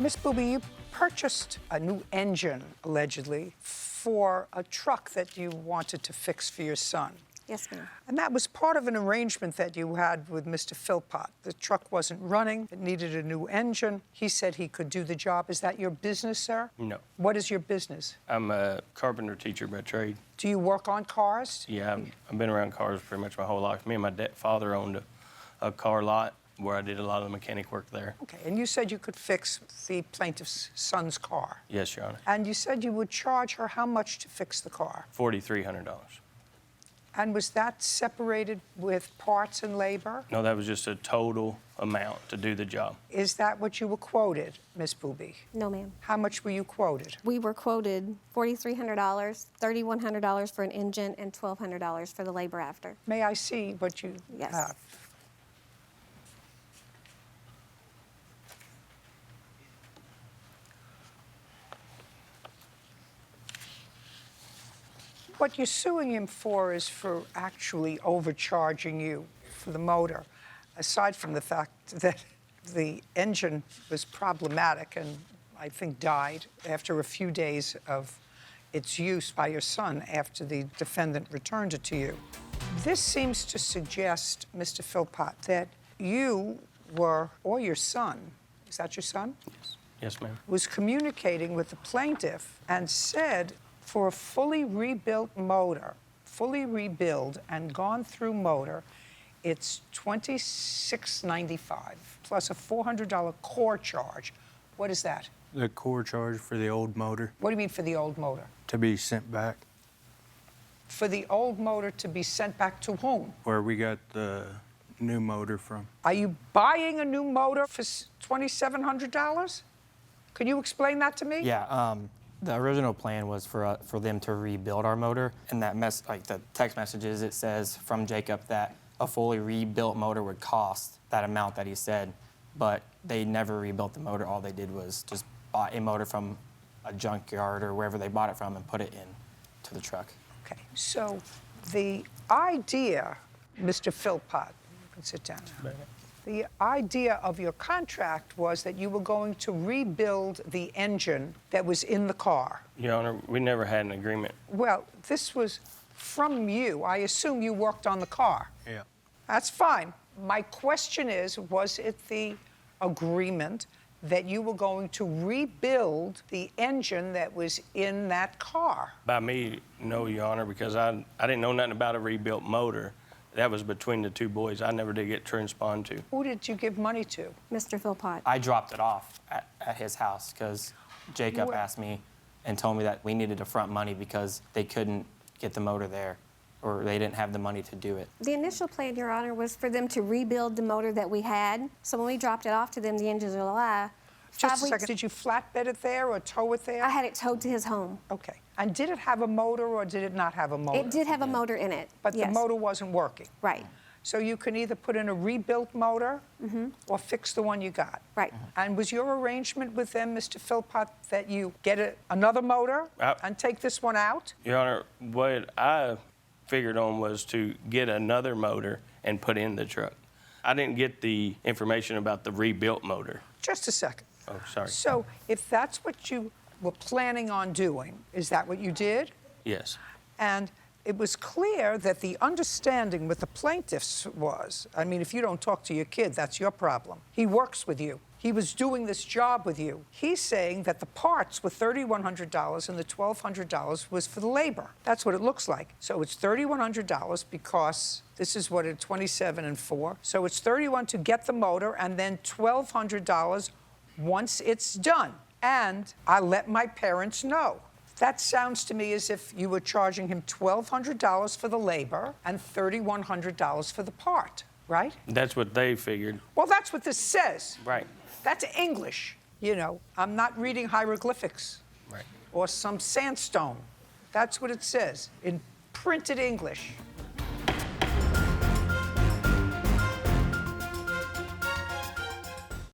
Miss Booby, you purchased a new engine, allegedly, for a truck that you wanted to fix for your son. Yes, ma'am. And that was part of an arrangement that you had with Mr. Philpott. The truck wasn't running, it needed a new engine. He said he could do the job. Is that your business, sir? No. What is your business? I'm a carpenter teacher by trade. Do you work on cars? Yeah, I've been around cars pretty much my whole life. Me and my father owned a car lot where I did a lot of the mechanic work there. Okay, and you said you could fix the plaintiff's son's car. Yes, Your Honor. And you said you would charge her how much to fix the car? $4,300. And was that separated with parts and labor? No, that was just a total amount to do the job. Is that what you were quoted, Miss Booby? No, ma'am. How much were you quoted? We were quoted $4,300, $3,100 for an engine, and $1,200 for the labor after. May I see what you Yes. have? What you're suing him for is for actually overcharging you for the motor, aside from the fact that the engine was problematic and I think died after a few days of its use by your son after the defendant returned it to you. This seems to suggest, Mr. Philpott, that you were, or your son, is that your son? Yes. Yes, ma'am. Was communicating with the plaintiff and said for a fully rebuilt motor, fully rebuild and gone through motor, it's $26.95 plus a $400 core charge. What is that? The core charge for the old motor What do you mean for the old motor? to be sent back For the old motor to be sent back to whom? where we got the new motor from. Are you buying a new motor for $2,700? Can you explain that to me? Yeah, the original plan was for them to rebuild our motor, and that the text messages, it says from Jacob that a fully rebuilt motor would cost that amount that he said, but they never rebuilt the motor. All they did was just buy a motor from a junkyard or wherever they bought it from and put it in to the truck. Okay, so the idea, Mr. Philpott, you can sit down now. The idea of your contract was that you were going to rebuild the engine that was in the car. Your Honor, we never had an agreement. Well, this was from you. I assume you worked on the car. Yeah. That's fine. My question is, was it the agreement that you were going to rebuild the engine that was in that car? By me, no, Your Honor, because I didn't know nothing about a rebuilt motor. That was between the two boys. I never did get transponded to. Who did you give money to? Mr. Philpott. I dropped it off at his house because Jacob Where? asked me and told me that we needed to front money because they couldn't get the motor there, or they didn't have the money to do it. The initial plan, Your Honor, was for them to rebuild the motor that we had. So when we dropped it off to them the end of July, Just a second. Did you flatbed it there or tow it there? I had it towed to his home. Okay. And did it have a motor or did it not have a motor? It did have a motor in it. But yes. the motor wasn't working. Right. So you can either put in a rebuilt motor or fix the one you got. Right. And was your arrangement with them, Mr. Philpott, that you get another motor and take this one out? Your Honor, what I figured on was to get another motor and put in the truck. I didn't get the information about the rebuilt motor. Just a second. Oh, sorry. So if that's what you were planning on doing, is that what you did? Yes. And it was clear that the understanding with the plaintiffs was, I mean, if you don't talk to your kid, that's your problem. He works with you. He was doing this job with you. He's saying that the parts were $3,100 and the $1,200 was for the labor. That's what it looks like. So it's $3,100 because this is what it's 27 and 4. So it's $3,100 to get the motor and then $1,200 once it's done. And I let my parents know. That sounds to me as if you were charging him $1,200 for the labor and $3,100 for the part, right? That's what they figured. Well, that's what this says. Right. That's English. You know, I'm not reading hieroglyphics Right. or some sandstone. That's what it says in printed English.